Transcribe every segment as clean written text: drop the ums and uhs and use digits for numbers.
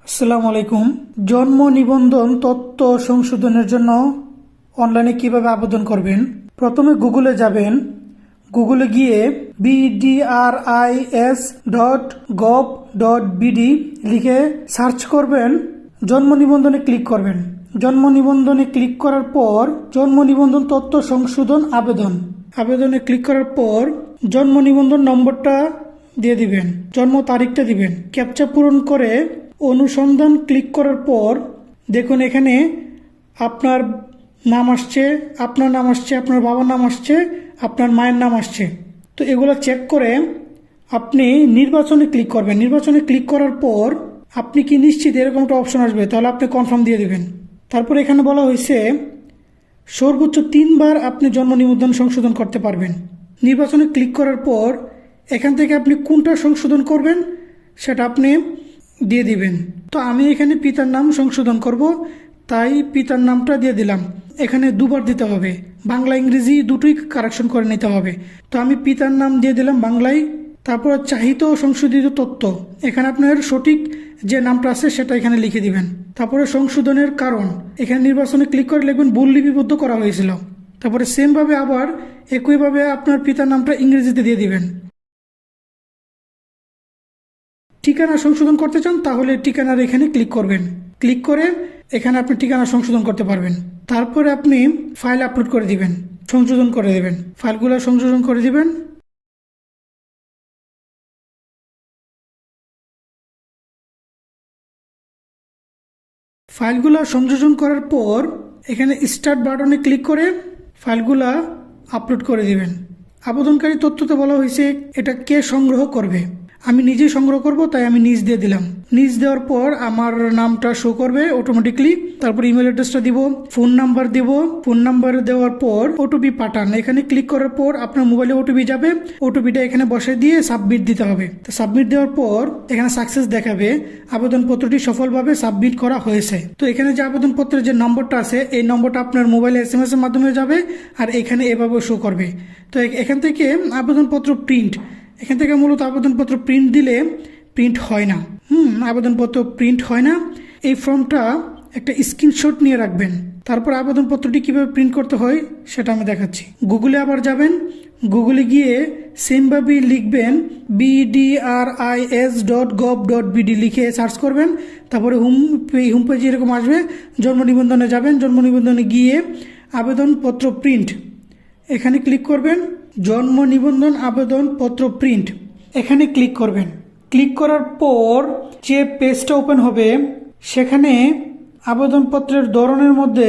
আসসালামু আলাইকুম। জন্ম নিবন্ধন তথ্য সংশোধনের জন্য অনলাইনে কিভাবে আবেদন করবেন? প্রথমে গুগলে যাবেন। গুগলে গিয়ে bdris.gov.bd লিখে সার্চ করবেন। জন্ম নিবন্ধনে ক্লিক করবেন। জন্ম নিবন্ধনে ক্লিক করার পর জন্ম নিবন্ধন তথ্য সংশোধন আবেদনে ক্লিক করার পর জন্ম নিবন্ধন নম্বরটা দিয়ে দিবেন, জন্ম তারিখটা দিবেন। ক্যাপচা পূরণ করে অনুসন্ধান ক্লিক করার পর দেখুন এখানে আপনার নাম আসছে, আপনার নাম আসছে, আপনার বাবার নাম আসছে, আপনার মায়ের নাম আসছে। তো এগুলো চেক করে আপনি নির্বাচনে ক্লিক করবেন। নির্বাচনে ক্লিক করার পর আপনি কি নিশ্চিত এরকম একটা অপশন আসবে, তাহলে আপনি কনফার্ম দিয়ে দিবেন। তারপর এখানে বলা হয়েছে সর্বোচ্চ 3 বার আপনি জন্ম নিবন্ধন সংশোধন করতে পারবেন। নির্বাচনে ক্লিক করার পর এখান থেকে আপনি কোনটা সংশোধন করবেন সেটা আপনি দিয়ে দিবেন। তো আমি এখানে পিতার নাম সংশোধন করব, তাই পিতার নামটা দিয়ে দিলাম। এখানে 2 বার দিতে হবে, বাংলা ইংরেজি দুটোই কারেকশন করে নিতে হবে। তো আমি পিতার নাম দিয়ে দিলাম বাংলায়। তারপর চাহিত সংশোধিত তথ্য, এখানে আপনার সঠিক যে নামটা আছে সেটা এখানে লিখে দিবেন। তারপরে সংশোধনের কারণ, এখানে নির্বাচনে ক্লিক করে লিখবেন ভুল লিপিবদ্ধ করা হয়েছিল। তারপরে সেমভাবে আবার একইভাবে আপনার পিতার নামটা ইংরেজিতে দিয়ে দিবেন। ঠিকানা সংশোধন করতে চান তাহলে ঠিকানার এখানে ক্লিক করবেন। ক্লিক করে এখানে আপনি ঠিকানা সংশোধন করতে পারবেন। তারপরে আপনি ফাইল আপলোড করে দিবেন, সংশোধন করে দেবেন। ফাইলগুলো সংশোধন করে দিবেন। ফাইলগুলো সংযোজন করার পর এখানে স্টার্ট বাটনে ক্লিক করে ফাইলগুলা আপলোড করে দিবেন। আবেদনকারী তথ্যতে বলা হয়েছে এটা কে সংগ্রহ করবে, আমি নিজেই সংগ্রহ করব, তাই আমি নিজ দিয়ে দিলাম। নিজ দেওয়ার পর আমার নামটা শো করবে অটোমেটিকলি। তারপর ইমেল অ্যাড্রেসটা দিব, ফোন নাম্বার দিব। ফোন নাম্বার দেওয়ার পর ওটিপি পাঠান, এখানে ক্লিক করার পর আপনার মোবাইলে ওটিপি যাবে। ওটিপিটা এখানে বসে দিয়ে সাবমিট দিতে হবে। তো সাবমিট দেওয়ার পর এখানে সাকসেস দেখাবে, আবেদনপত্রটি সফলভাবে সাবমিট করা হয়েছে। তো এখানে যে আবেদনপত্রের যে নম্বরটা আছে এই নম্বরটা আপনার মোবাইলে SMS এর মাধ্যমে যাবে, আর এখানে এভাবে শো করবে। তো এখান থেকে আবেদনপত্র প্রিন্ট, এখান থেকে মূলত আবেদনপত্র প্রিন্ট দিলে প্রিন্ট হয় না। আবেদনপত্র প্রিন্ট হয় না। এই ফর্মটা একটা স্ক্রিনশট নিয়ে রাখবেন। তারপর আবেদনপত্রটি কিভাবে প্রিন্ট করতে হয় সেটা আমি দেখাচ্ছি। গুগলে আবার যাবেন। গুগলে গিয়ে সেমভাবে লিখবেন bdris.gov.bd লিখে সার্চ করবেন। তারপরে হোম পেজে এরকম আসবে। জন্ম নিবন্ধনে যাবেন। জন্ম নিবন্ধনে গিয়ে আবেদনপত্র প্রিন্ট এখানে ক্লিক করবেন। জন্ম নিবন্ধন আবেদনপত্র প্রিন্ট এখানে ক্লিক করবেন। ক্লিক করার পর যে পেজটা ওপেন হবে সেখানে আবেদনপত্রের ধরনের মধ্যে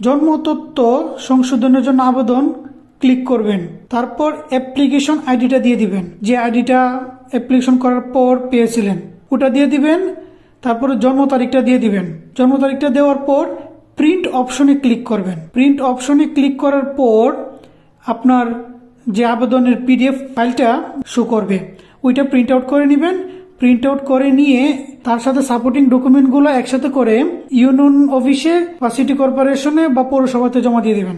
জন্ম তথ্য সংশোধনের জন্য আবেদন ক্লিক করবেন। তারপর অ্যাপ্লিকেশন আইডিটা দিয়ে দিবেন, যে আইডিটা অ্যাপ্লিকেশন করার পর পেয়েছিলেন ওটা দিয়ে দিবেন। তারপরে জন্ম তারিখটা দিয়ে দিবেন। জন্ম তারিখটা দেওয়ার পর প্রিন্ট অপশনে ক্লিক করবেন। প্রিন্ট অপশনে ক্লিক করার পর আপনার যে আবেদনের PDF ফাইলটা শো করবে, ওইটা প্রিন্ট আউট করে নেবেন। প্রিন্ট আউট করে নিয়ে তার সাথে সাপোর্টিং ডকুমেন্টগুলো একসাথে করে ইউনিয়ন অফিসে বা সিটি কর্পোরেশনে বা পৌরসভাতে জমা দিয়ে দেবেন।